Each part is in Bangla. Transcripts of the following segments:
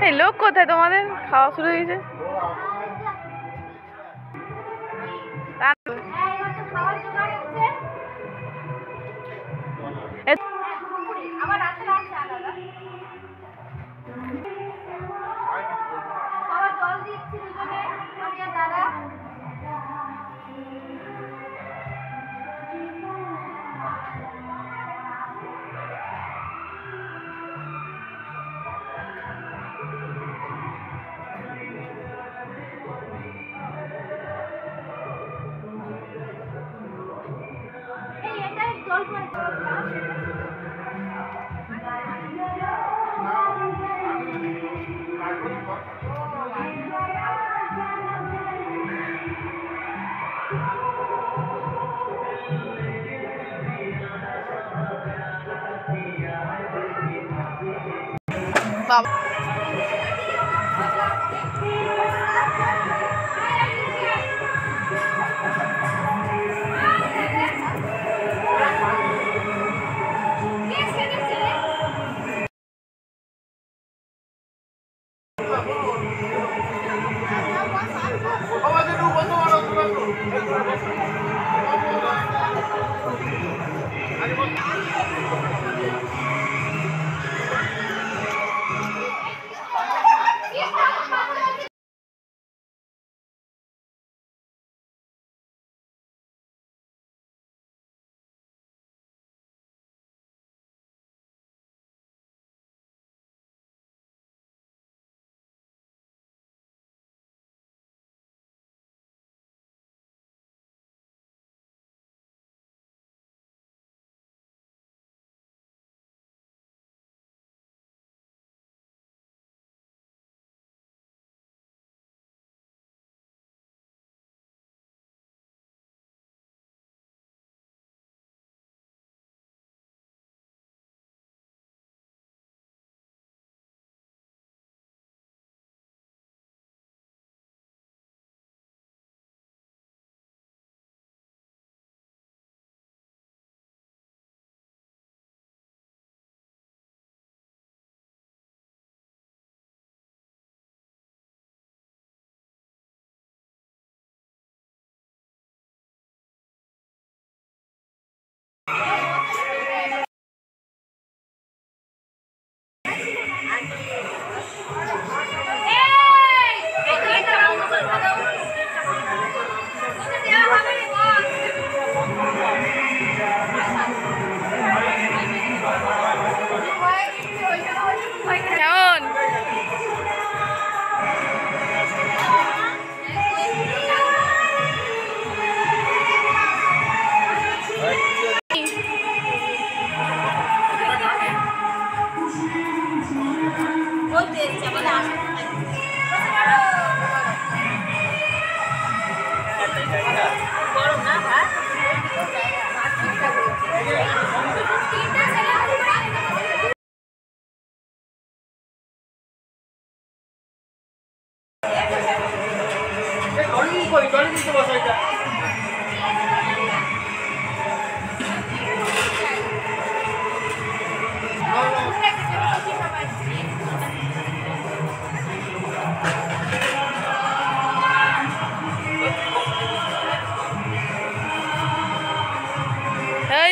এই লোক কোথায় তোমাদের? খাওয়া শুরু হয়েছে। বাবা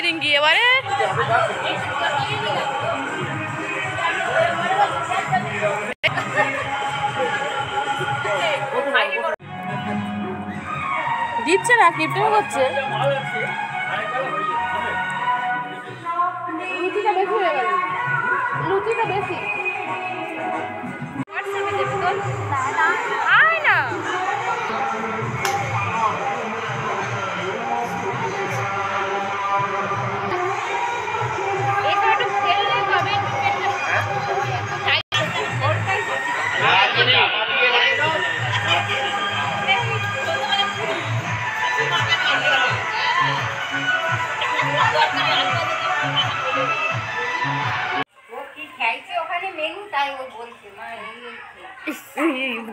রিঙ্গি এবারে দিচ্ছে না, কিপটেও করছে। লুচিটা বেশি হয়ে গেল, লুচিটা বেশি আয় না।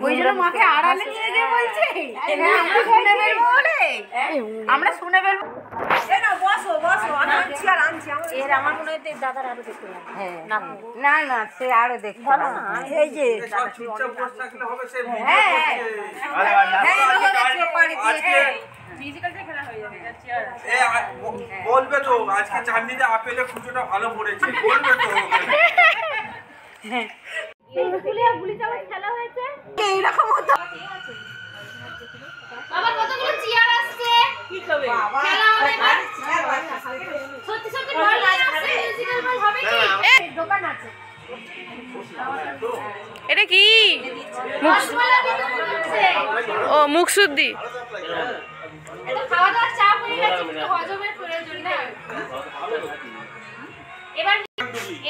ওই জন্য মাকে আড়ালে নিয়ে যে বলছে আমরা শুনে ফেলবো। আমার মনে হয় দাদার আরো দেখতে না না সে আরো দেখতে এই যে বলবে তো আজকে চাঁদনিতে আপেলের কুচোটা ভালো পড়েছে বলবে তো গুলি চামচ খেলা হয়েছে এইরকম হতো আবার কতগুলো চেয়ার আসছে কি হবে খেলা হবে সত্যি সত্যি বল আসছে মিউজিক্যাল বল হবে কি দোকান আছে এটা কি ও মুখশুদ্ধি এটা খাওয়া দাওয়ার চাপ হয়ে গেছে একটু হজমের প্রয়োজন না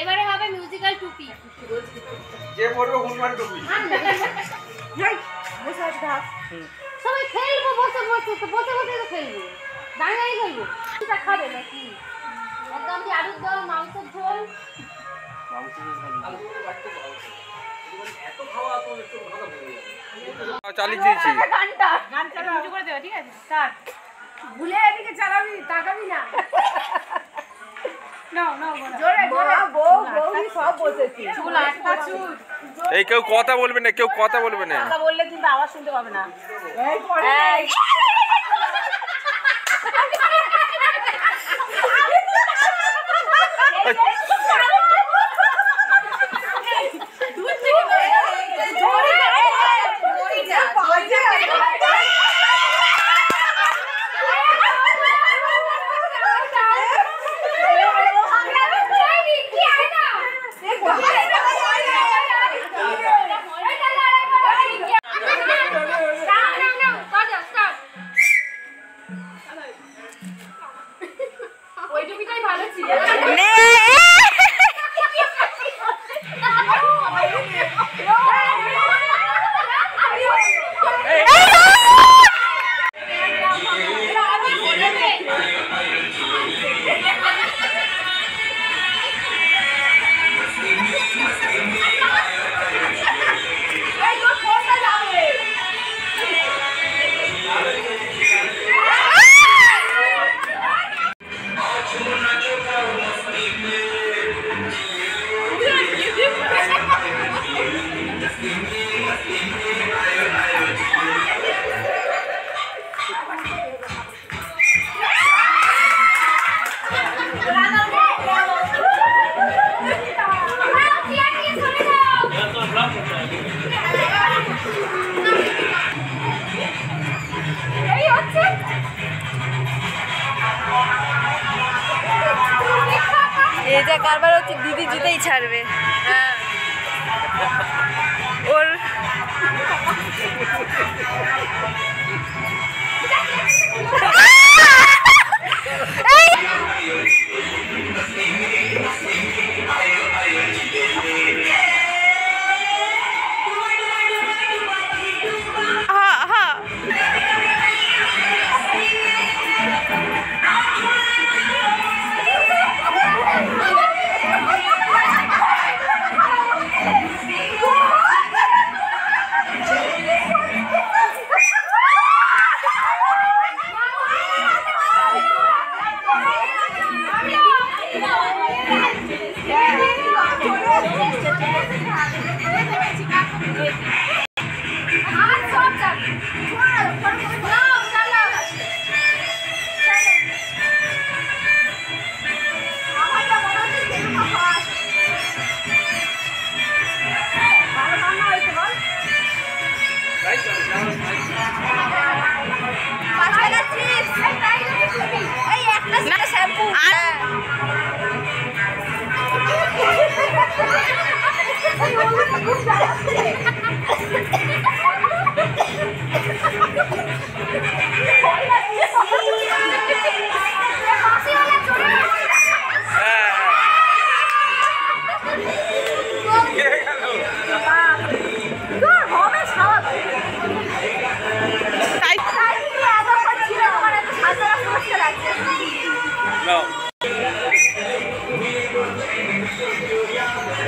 এবারে হবে মিউজিক্যাল টুপি যে পড়বে হনুমান টুপি বসে আছে সবাই খেলবো বসে বসে তো খেলবো দাঁড়িয়ে খেলবো এটা খাবে নাকি একদম কি আলুর দম মাংসের ঝোল চালিয়ে দিয়েছি গান চালু করে দেবে ঠিক আছে স্টার্ট ভুলে এদিকে চালাবি তাকাবি না নাও জোরে জোরে বৌদি সব বসেছি চুল আটকা চুল এই কেউ কথা বলবে না কেউ কথা বলবে না কথা বললে কিন্তু আওয়াজ শুনতে পাবে না এই পড়ে ওই টুপিটাই ভালো ছিল এই যে কারবার হচ্ছে দিদি জিতেই ছাড়বে হ্যাঁ ওর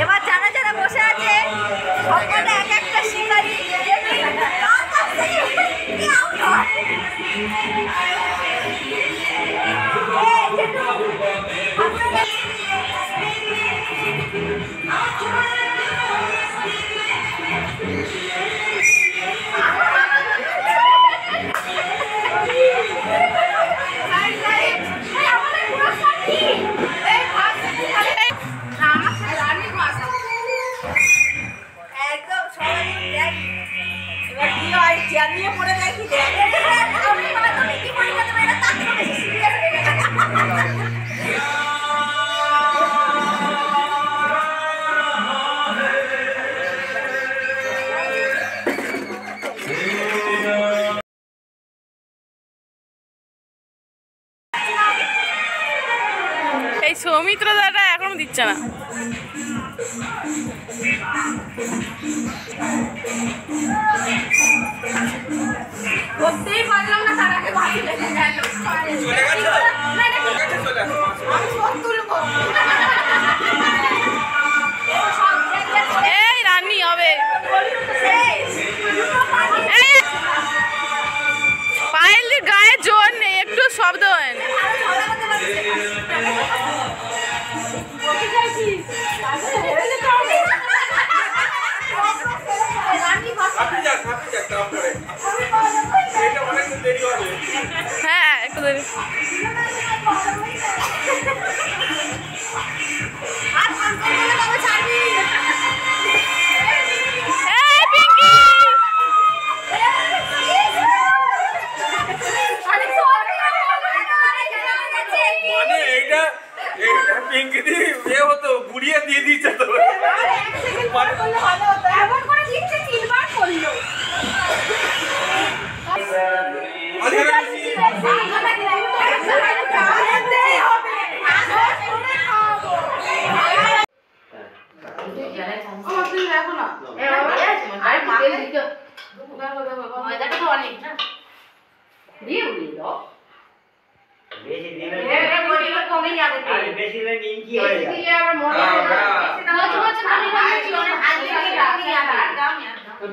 এবার যারা যারা বসে আছে সকলে এক একটা শিকারি এই সৌমিত্র দাদা এখনো দিচ্ছে না। করতেই পারলাম না, তার আগে বাড়ি লেগে গেল। এই রান্নি হবে, পায়েল গায়ে জোর নেই, একটু শব্দ হয় না। হ্যাঁ একটু দেরি। পিঙ্কি দি এ হতো গুড়িয়ে দিয়ে দিচ্ছে তো। এমন করে দিচ্ছে তিনবার করলো।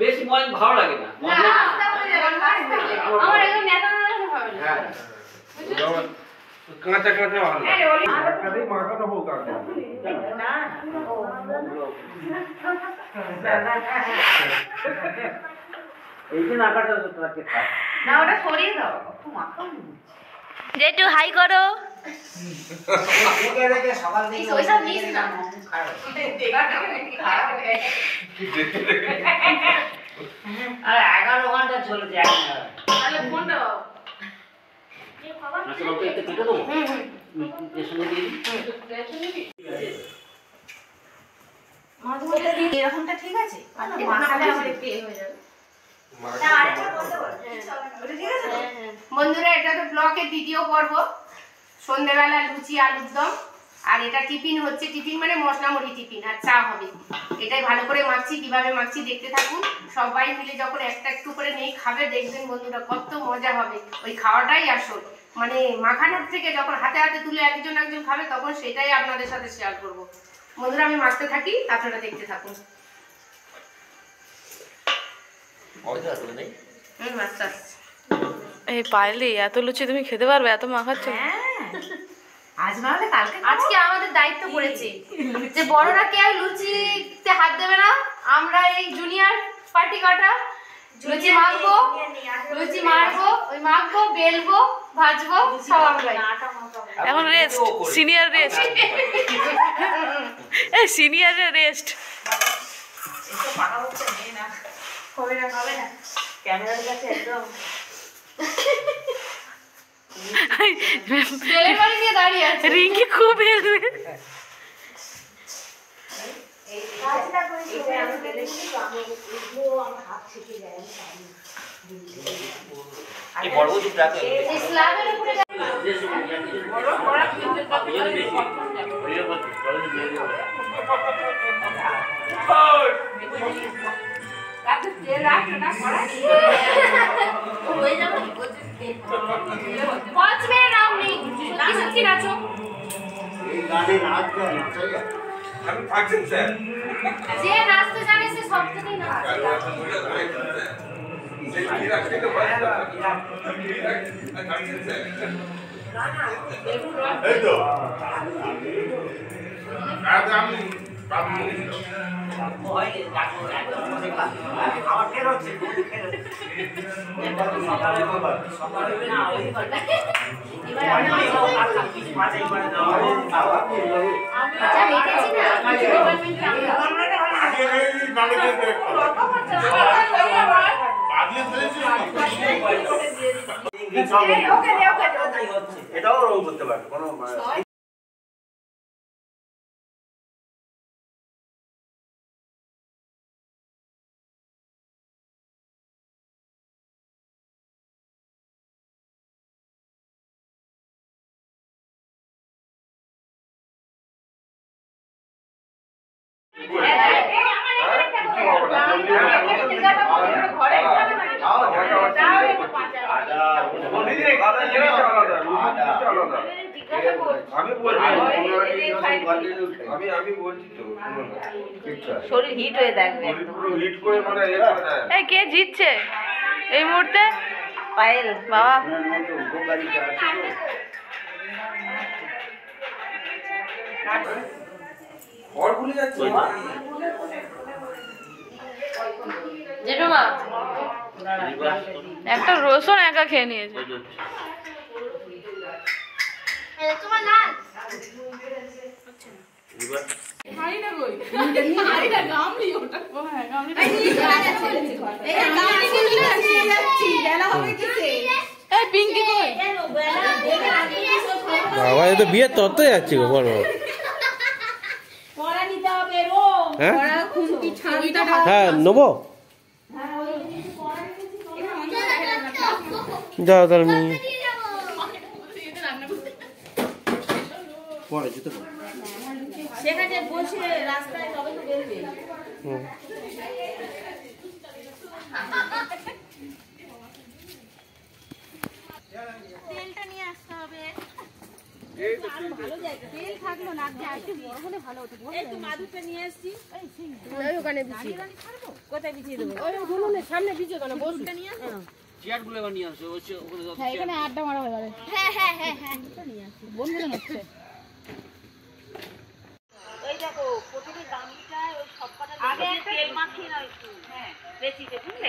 বেশি মন ভালো লাগে না। আমার একদম নেতা হবে না। কাঁচা কাঁচা ভালো কাঁচাই মাখানো হোক আগে না এই যে নাকাটা তোকে খা না ওটা সরিয়ে দাও খুব মাখাও একটু হাই করো। দেখে দেখে সকাল থেকে ওইসব নিস না আর 11 ঘন্টা চলে যায় তাহলে ফোনটা আচ্ছা ওকে একটু কেটে দেবো এর সঙ্গে দিয়ে দিই মাঝে মধ্যে দিয়ে এরকমটা ঠিক আছে মাখালে আমার একটু এ হয়ে যাবে বন্ধুরা এটা তো ব্লকের দ্বিতীয় পর্ব সন্ধ্যাবেলা লুচি আলুর দম আর এটা টিফিন হচ্ছে টিফিন মানে মশলা মুড়ি টিফিন আর চা হবে এটাই ভালো করে মাখছি কিভাবে মাখছি দেখতে থাকুন সবাই মিলে যখন একটা একটু করে নেই খাবে দেখবেন বন্ধুরা কত মজা হবে ওই খাওয়াটাই আসল মানে মাখানোর থেকে যখন হাতে হাতে তুলে একজন একজন খাবে তখন সেটাই আপনাদের সাথে শেয়ার করব বন্ধুরা আমি মাখতে থাকি আপনারা দেখতে থাকুন আচ্ছা এই পাইলি এত লুচি তুমি খেতে পারবে এত মাখাচ্ছ আজ না হলে কালকে আজকে আমাদের দায়িত্ব পড়েছে যে বড়রা কেউ লুচিতে হাত দেবে না আমরা এই জুনিয়র পার্টি কটা লুচি মাখবো লুচি মারবো ওই মাখবো বেলবো ভাজবো সব আমরা এখন রেস্ট সিনিয়র রেস্ট এই সিনিয়রের রেস্ট এসব পাকা হচ্ছে না হবে না ক্যামেরার কাছে একদম ডেলিভারি নিয়ে দাঁড়িয়ে আছে রিঙ্কি খুব হেলবে এই বড় দুটো রাখো এই স্ল্যাবের উপরে पाँच मिनट नाम नहीं किसकी नाचो আমি থাকছেন স্যার जे नाचते जाने से सब नहीं नाच এটাও রং করতে পারবে কোনো শরীর হিট হয়ে থাকবে এই কে জিতছে এই মুহূর্তে? পায়েল বাবা ঘর ভুলে যাচ্ছে জেঠুমা একটা রসুন একা খেয়ে নিয়েছে। বাবা এ তো বিয়ের তত্ত্বে যাচ্ছি গো বড়। হ্যাঁ হ্যাঁ নেবো, যাও তাহলে নিয়ে পরে যেতে পারো। সেখানে বসে রাস্তায় তবে তো বেরবে। তেলটা নিয়ে আসতে হবে। ভালো জায়গা তেল থাকলো না, বড় হলে ভালো হতো। এই তো মাদুরটা নিয়ে আসছি, ওখানে বিছিয়ে কোথায় বিছিয়ে দেবো? ওই উঠোনের সামনে বিছিয়ে দাও না, বসুটা নিয়ে আসো। চেয়ারগুলো এবার নিয়ে আসো, ওখানে হ্যাঁ এখানে আড্ডা মারা হয়ে যাবে। হ্যাঁ হ্যাঁ হ্যাঁ হ্যাঁ নিয়ে আসি বন্ধু হচ্ছে। এই দেখো প্রথমে গামলিটায় ওই সবকটা আগে তেল মাখিয়ে নাও একটু। হ্যাঁ বেশি কে বুঝলে,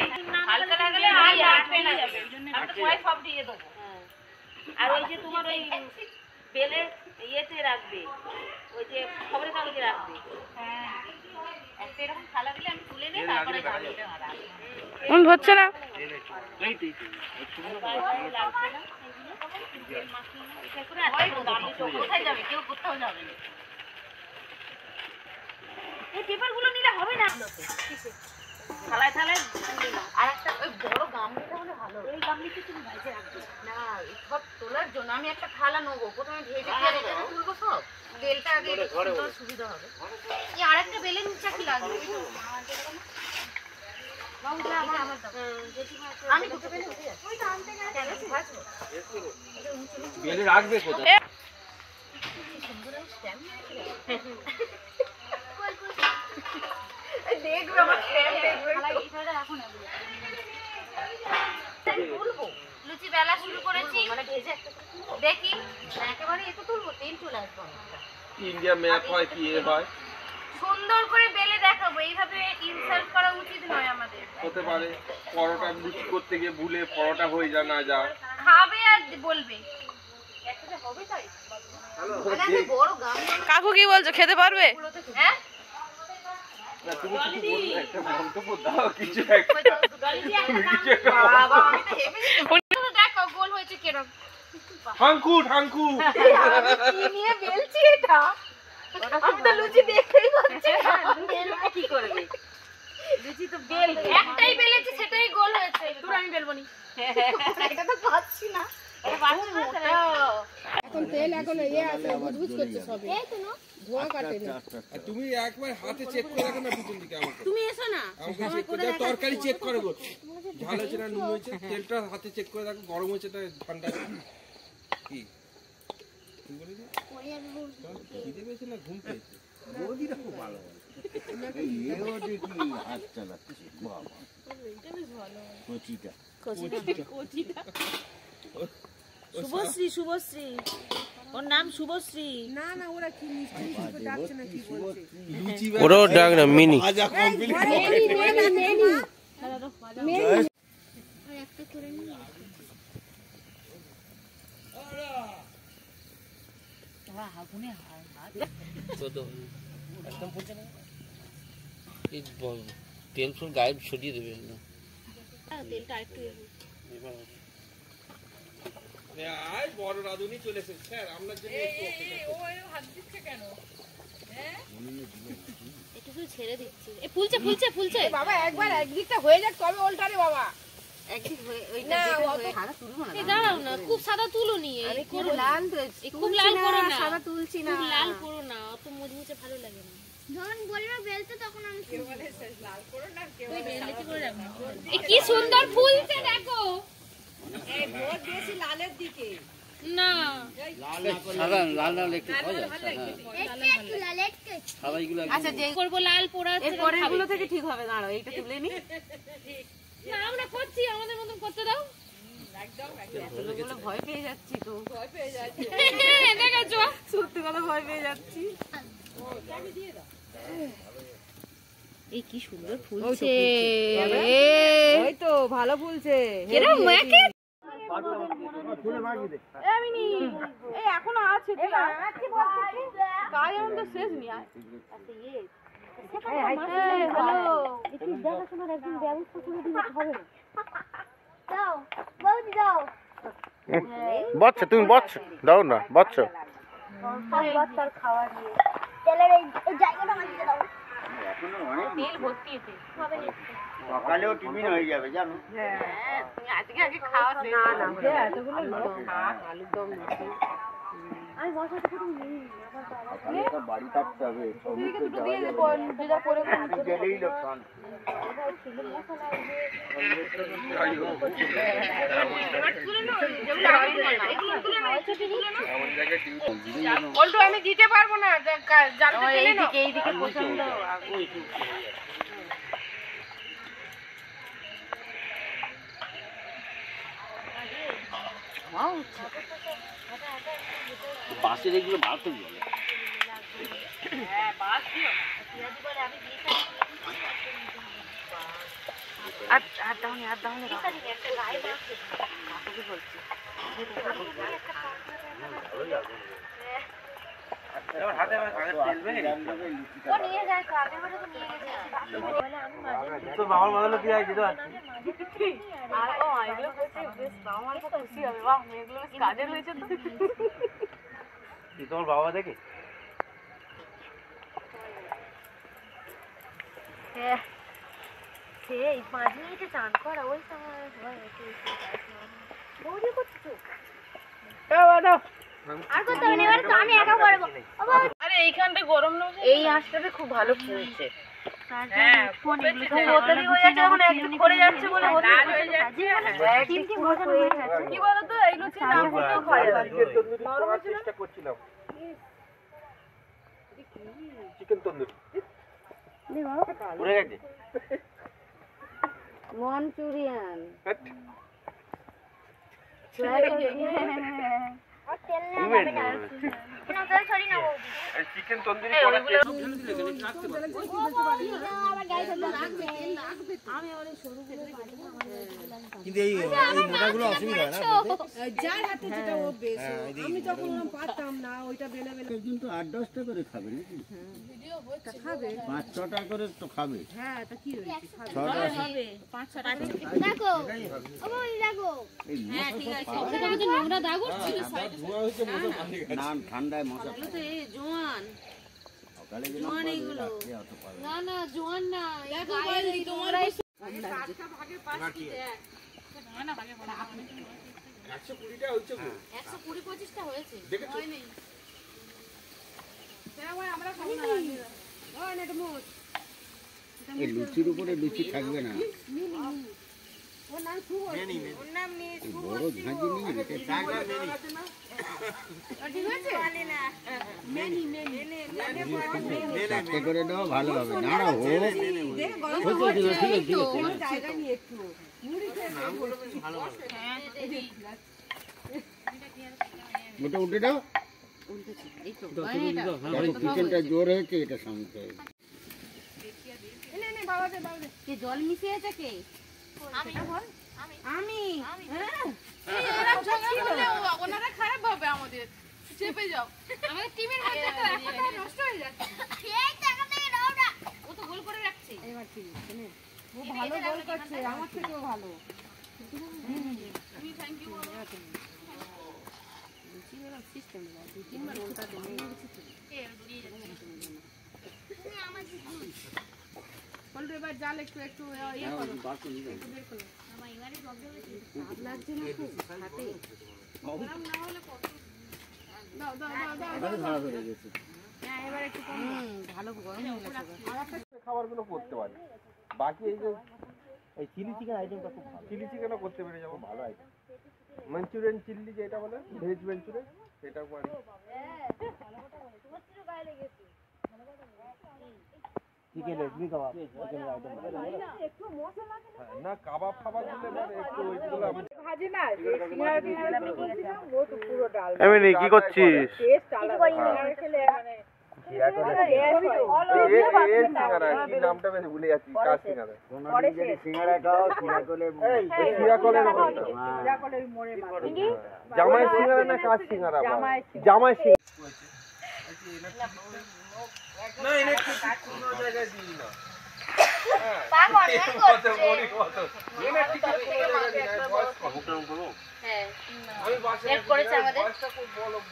হালকা লাগালে আর আটবে না যাবে। আমি তো কয় সব দিয়ে দেবো। আর ওই যে তোমার ওই বেলের ইয়েতে রাখবে, ওই যে খবরের কাগজে রাখবে। হ্যাঁ একটা এরকম থালা দিলে আমি তুলে নিয়ে তারপরে গামলিটা রাখবো। হচ্ছে না এই তো কোথায় যাবে? কেউ কোথাও যাবে না। এই পেপারগুলো নিলে হবে না। থালায় থালায় আর একটা ওই বড় গামলিটা হলে ভালো। এই গামলিতে তুমি ভেজে রাখবে না, সব তোলার জন্য আমি একটা থালা নেবো। প্রথমে ভেজে দিয়ে তুলবো সব, বেলটা আগে তোলার সুবিধা হবে। এই আরেকটা বেলের নিচে কি লাগবে? আমি দুটো বেলে উঠে যাচ্ছি। ওইটা আনতে বেলে রাখবে কোথায়? দেখবে আমার লুচি বেলা শুরু করেছি, মানে ভেজে দেখি একেবারে একটু তুলবো, তেল চলে আসবো। ইন্ডিয়া ম্যাপ হয় কি এ হয় সুন্দর করে বেলে দেখাবো। এইভাবে ইনসাল্ট করা উচিত নয় আমাদের। হতে পারে পরোটা লুচি করতে গিয়ে ভুলে পরোটা হয়ে যা না যা খাবে আর বলবে হবে। তাই বড় গাম কাকু কি বলছো, খেতে পারবে? হ্যাঁ না তুমি কিছু বলবে, একটা মন্তব্য দাও, কিছু একটা দেখো গোল হয়েছে কিরকম। হাঙ্কু হাঙ্কু নিয়ে বেলছি এটা, আমি তো লুচি দেখেই পাচ্ছি কি করবে। লুচি তো বেল একটাই বেলেছি, সেটাই গোল হয়েছে। তোর আমি বেলবো নি, এটা তো পাচ্ছি না। এখন তেল এখন ইয়ে আছে, বুঝবুঝ করছে সবে, ধোয়া কাটে না। তুমি একবার হাতে চেক করে রাখো না পিছন দিকে আমাকে। তুমি এসো না, আমাকে চেক করে দাও, তরকারি চেক করে গো, ঝাল হয়েছে না নুন হয়েছে, তেলটা হাতে চেক করে রাখো, গরম হয়েছে না ঠান্ডা কি কি বলেছো? খিদে পেয়েছে না ঘুম পেয়েছে? বৌদিরা খুব ভালো। এই এও দেখি হাত চালাচ্ছে বাবা। শুভশ্রী শুভশ্রী ওর নাম শুভশ্রী। না না ওরা কি মিষ্টি মিষ্টি ডাকছে না কি বলছে? লুচি ওরাও ডাক না মিনি ভাজা কমপ্লিট একদম পড়ছে না এই তেল ফুল গায়ে ছড়িয়ে দেবে একদম। তেলটা একটু আয় বড় রাধুনি চলে এসেছে স্যার আপনার জন্য একটু ছেড়ে দিচ্ছি। এ ফুলছে ফুলছে ফুলছে বাবা একবার একদিকটা হয়ে যাক তবে ওলটারে বাবা। একদিক হয়ে না সাদা তুলবো না। দাঁড়াও না খুব সাদা তুলনি এই খুব লাল খুব লাল করো না সাদা তুলছি না খুব লাল করো না অত মুচমুচে ভালো লাগে না। যখন বলবে বেলতে তখন আমি লাল করো না কেউ বেলতে কি করে রাখবো। এ কি সুন্দর ফুলছে দেখো। এই ভোট দিয়েছি লালের দিকে। না সাদা লাল লাল একটু খাওয়া যায় একটু লাল একটু সাদা এগুলো আচ্ছা যে করব লাল পোড়া আছে পরেরগুলো থেকে ঠিক হবে। দাঁড়াও এইটা তুলে নি। না আমরা করছি আমাদের মতন করতে দাও। এতগুলো ভয় পেয়ে যাচ্ছি তো। ভয় পেয়ে যাচ্ছি। দেখেছো সত্যি কথা ভয় পেয়ে যাচ্ছি। এই কি সুন্দর ফুলছে। ওই তো ভালো ফুলছে। এরা মাকে এই এখনো আছে তুই কাজ এমন তো শেষ নি আর হ্যালো দেখাশোনার একদিন ব্যবস্থা করে দিতে হবে না। দাও বৌদি দাও বাচ্চা তুমি বাচ্চা দাও না বাচ্চা বাচ্চার খাওয়া দিয়ে তেলের এই জায়গাটা আমাকে দাও। তেল ভর্তি এতে হবে না। সকালেও টিফিন হয়ে যাবে জানো। হ্যাঁ তুমি আজকে আগে খাওয়া শেষ না না এতগুলো আলুর দম দিচ্ছি। আমি বসাতে করে নিই আবার বাড়ি থাকতে হবে দুটো দিয়ে দে যেটা করে গেলেই লোকসান। ওলটো আমি দিতে পারবো না জালটা ফেলে নাও। এইদিকে পছন্দ বাসের এগুলো বাড়তে বলে হ্যাঁ বাস দিও না পেঁয়াজি বলে আমি দিই আর দাও না একটা গায়ে বাস দিই বলছি হাতে তেলবে ও নিয়ে যায় তো আগেবারে তো নিয়ে গেছে বলে আমি মাঝে তো বাবার বদলে কি আছে তো আর ও এগুলো করছে বেশ বাবা মার কত খুশি হবে বাহ এগুলো বেশ কাজের হয়েছে তো কি তোমার বাবা দেখে সেই 5 মিনিটে চান করা ওই সময় হয় বৌদি করছো আর করতে হবে না এবারে তো আমি একা করবো আরে এইখানটা গরম না এই আঁশটাতে খুব ভালো ফুলছে হ্যাঁ ফোন ওতলি হয়ে যাচ্ছে এখন একটু পড়ে যাচ্ছে বলে লাল হয়ে যাচ্ছে তিন তিন বছর হয়ে গেছে কি বলতো এই লুচি নাম করতেও খাওয়া যাবে চেষ্টা করছিলাম চিকেন তন্দুরি পুরো গেছে মনচুরিয়ান আর তেল না যাবে না না তো সরি না বৌদি চিকেন তন্দুরি করা আবার গায়ে ধরতে লাগবে আমি অনেক সরু করে কিন্তু এই মোটাগুলো অসুবিধা হয় না যার হাতে যেটা ও বেশ আমি তখন পারতাম না ওইটা বেলে বেলে কিন্তু 8-10টা করে খাবে নাকি খাবে 5-6টা করে তো খাবে হ্যাঁ তা কি হয়েছে হবে 5-6টা দেখো ও বৌদি দেখো হ্যাঁ ঠিক আছে ওটা তো নোংরা দাগ উঠছিল ধোয়া হয়েছে মজা ভালো না ঠান্ডায় মশা তো এই জোয়ান সকালে যেন জোয়ান এইগুলো অত পাবে না না জোয়ান না দেখো বলদি তোমার 120টা হচ্ছে 120-25টা হয়েছে দেখেছো এই লুচির উপরে লুচি থাকবে না ওর নাম বড় ঝাঁঝি নিয়ে রেখে চারটে করে দাও ভালো হবে। না না হোক জায়গা নিয়ে একটু ওটা উঠে দাও। চিকেনটা জোর হয়েছে, এটা সামনে কে জল মিশিয়েছে কে? আমি ওনারা খারাপ ভাবে আমাদের চেপে যাও আমাদের টিমের মধ্যে তো একটা নষ্ট হয়ে যাচ্ছে এই টাকা থেকে দাওটা ও তো গোল করে রাখছে এবার ঠিক আছে নে। ও ভালো গোল করছে, আমার থেকেও ভালো। তুমি থ্যাংক ইউ বলো সিস্টেম না, 2-3 বার ওটা দিয়ে গেছে তো। বলতো এবার জাল একটু একটু ইয়ে করো, একটু বের করো। ভাব লাগছে না খুব হাতে। দাও দাও দাও দাও। হ্যাঁ এবার একটু কম ভালো গরম হয়ে গেছে। খাবারগুলো করতে পারি। বাকি এই যে এই চিলি চিকেন আইটেমটা খুব ভালো। চিলি চিকেনও করতে পেরে যাবো, ভালো আইটেম। মাঞ্চুরিয়ান চিল্লি যেটা বলে, ভেজ মাঞ্চুরিয়ান, সেটাও পারি। চিকেন এগনি কাবাব, চিকেন আইটেম একটু মশলা না, কাবাব খাবার দিলে মানে একটু ওইগুলো আমি ভাজি না, যে সিঙ্গারা টিঙ্গারা তুমি বলছিস ও তো পুরো ডাল। এমনি কি করছিস? টেস্ট আলাদা। সিঙ্গারা খেলে মানে নামটা বেশ ভুলে যাচ্ছি, কার সিঙ্গারা? জামাই সিঙ্গারা না কার সিঙ্গারা? জামাই সিঙ্গারা না, এনে কোনো জায়গায় দিই না।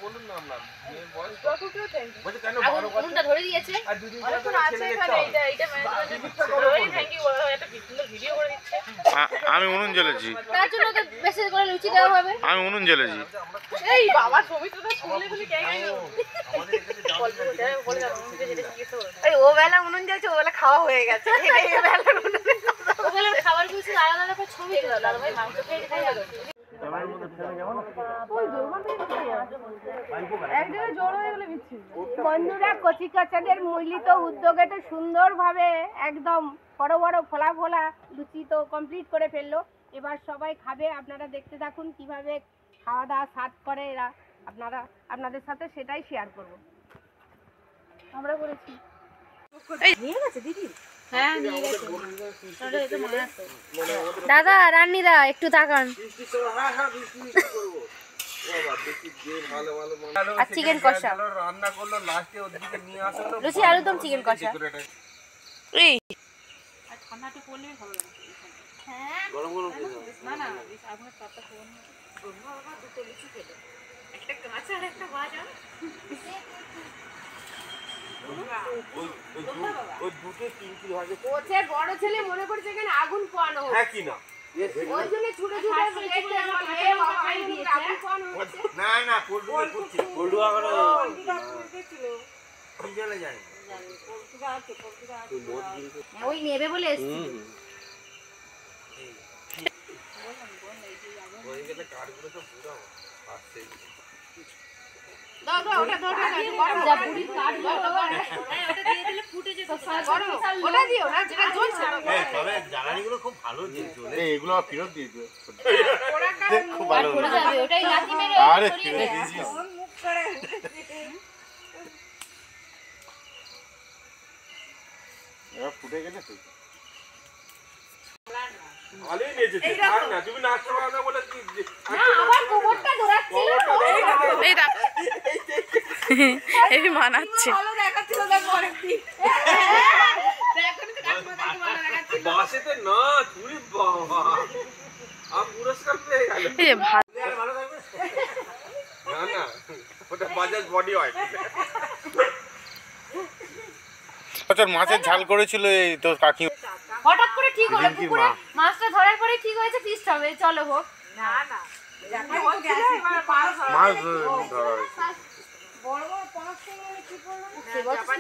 বলুন না আপনার কেন ধরে দিয়েছে আর দুদিন ভিডিও করে দিচ্ছে। আমি উনুন জ্বেলেছি, তার জন্য তো মেসেজ করে লুচি দেওয়া হবে। আমি উনুন জ্বেলেছি। এই বাবা ছবি তো শুনলে তুমি কে গেল এই ও বেলা উনুন জ্বলছে, ও বেলা খাওয়া হয়ে গেছে। ও বেলা খাবার কিছু আলাদা আলাদা করে ছবি তোলা, দাদা ভাই মাংস খেয়ে খাই যাবে। বন্ধুরা, কচি কাচাদের মূল্যিত উদ্যোগে তো সুন্দরভাবে একদম বড় বড় ফোলা ফোলা লুচি তো কমপ্লিট করে ফেললো। এবার সবাই খাবে, আপনারা দেখতে থাকুন কিভাবে খাওয়া দাওয়া সার্ভ করে এরা। আপনাদের সাথে সেটাই শেয়ার করব। আমরা করেছি। হ্যাঁ নিয়ে গেছে দাদা। রান্নিদা একটু তাকান। আর চিকেন কষা রান্না করলো, লাস্টে ওর দিকে নিয়ে আসলো লুচি আলুদম চিকেন কষা। এই ঠান্ডাটা পড়লে ভালো লাগে। হ্যাঁ গরম গরম না না আপনার পাতা কোন বাবা দুটো লুচি খেলো, একটা কাঁচা আর একটা ভাজা। ওই দুটো তিনটি ভাজে। ওছে বড় ছেলে মনে করছে এখানে আগুন পোয়ানো হচ্ছে। হ্যাঁ কি না, ওই জন্য ছুটে ছুটে দেখতে আমার এ বাবা খাই দিয়েছে। আগুন পোয়ানো হচ্ছে না না, পড়ুয়া করছে, পড়ুয়া করে কি চলে যায়। ওই নেবে বলে এসেছি। ওই গেলে কাঠগুলো সব পুরো আসছে। দাও দাও ওটা দাও, যা পুরি কাট দাও। হ্যাঁ ওটা দিয়ে দিলে ফুটে যেত। ওটা দিও না, যেটা জ্বলছে। এই তবে জ্বালানিগুলো খুব ভালো দিয়েছো, এগুলো ফেরত দিয়ে দিও। ওরা কার খুব ভালো পড়ে যাবে, ওটাই লাঠি মেরে আরে ছড়িয়ে ফেরত দেয়। দিয়েছিস। মুখ করে এবার ফুটে গেলে তো ভালোই নিয়েছে, থাক না, তুমি নাচতে পারো না বলে কি না আমার কোমরটা ধরাচ্ছিল। এই দেখ এই মানাচ্ছে ভালো দেখাচ্ছিল, দেখো আরেকদিন দেখো না কাট মাথা ভালো দেখাচ্ছিল। বাসেতে না চুরি বাবা, আম পুরস্কার পেয়ে গেল। এই ভাত ভালো থাকবে না না, ওটা বাজাজ বডি অয়েল। আচ্ছা, মাছের ঝাল করেছিল এই তোর কাকি। হঠাৎ করে ঠিক হলো, পুকুরে মাছটা ধরার পরে ঠিক হয়েছে, ফিস্ট হবে। চলো হোক। না না মাছ ধরা হয়েছে। বড় বড় পাঁচ টাকা কি করলো?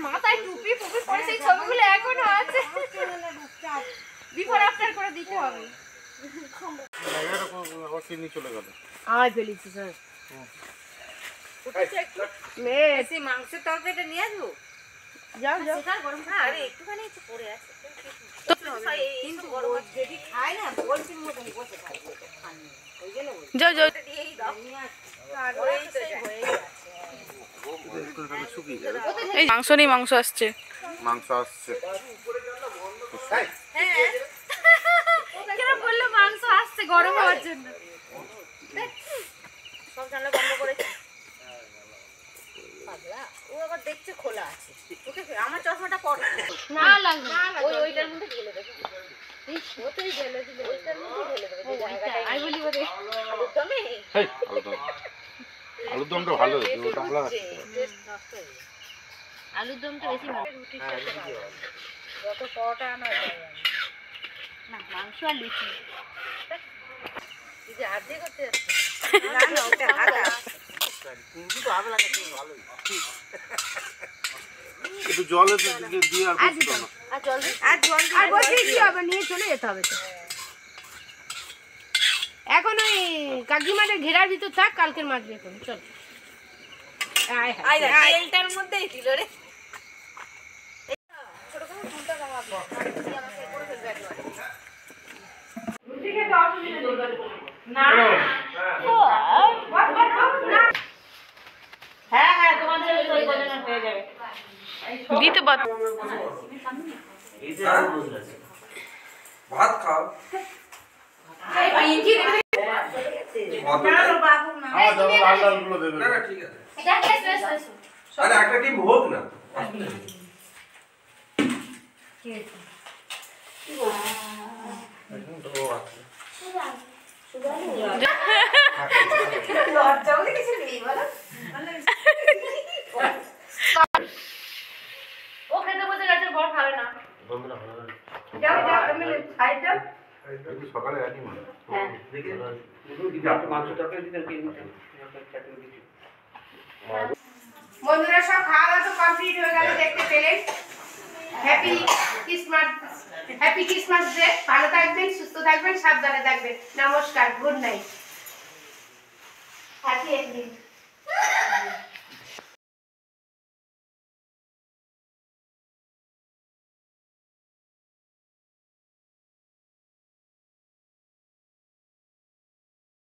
মাথায় টুপি ফুপি পরে সেই ছবিগুলো এখনো আছে। বিফোর আফটার করে দিতে হবে। চলে গেল আমায় ফেলিছি স্যার মাংসের তরকারিটা নিয়ে আসবো। যাও যাও আরে একটুখানি একটু পড়ে আছে কিন্তু যদি খায় না বলছির মতন বসে থাকবে ওই জন্য যাও যাও দিয়েই দাও এই মাংস নেই, মাংস আসছে। মাংস আসছে কেন বললো মাংস আসছে গরম হওয়ার জন্য? সব জানলা বন্ধ করেছে পাগলা। ও আবার দেখছে খোলা আছে। ওকে আমার চশমাটা পর না লাগবে ওইটার মধ্যে ঢেলে দেবে। ওতেই ঢেলে দিলে ওইটার মধ্যে ঢেলে দেবে। আমি বলি বোধ আলুর দমে আলুর দমটা ভালো ওটা ভালো আছে। আলুর দমটা বেশি ভালো। রুটির সাথে ভালো। যত পরোটা আনো না মাংস আর লুচি এই যে আর্ধে করতে যাচ্ছে না না ওটা হাতা কিন্তু তো আগে লাগাতে ভালোই একটু জলে দিয়ে আর বুঝতো না আর জল আর বসে কি হবে, নিয়ে চলে যেতে হবে তো। এখন ওই কাকিমাদের ঘেরার ভিতর থাক, কালকের মাছ বের করুন চল। তেলটার মধ্যেই দিল রে ছোট করে ফুলটা লাগাবো আমাকে করে ফেলবে একবারে হ্যাঁ হ্যাঁ তোমাদের ওই কজনে হয়ে যাবে দিতে পার। ভাত খাও না না ঠিক আছে আরে একটা টিম হোক না ও খেতে বসে গেছে, বর খাবে না। যাও যাও তুমি খাই যাও। সকালে রাখি মানে বন্ধুরা সব খাওয়া দাওয়া তো কমপ্লিট হয়ে গেল, দেখতে পেলেন। Happy Christmas, happy Christmas day. ভালো থাকবেন, সুস্থ থাকবেন, সাবধানে থাকবেন। নমস্কার, গুড নাইট, হ্যাপি এন্ডিং।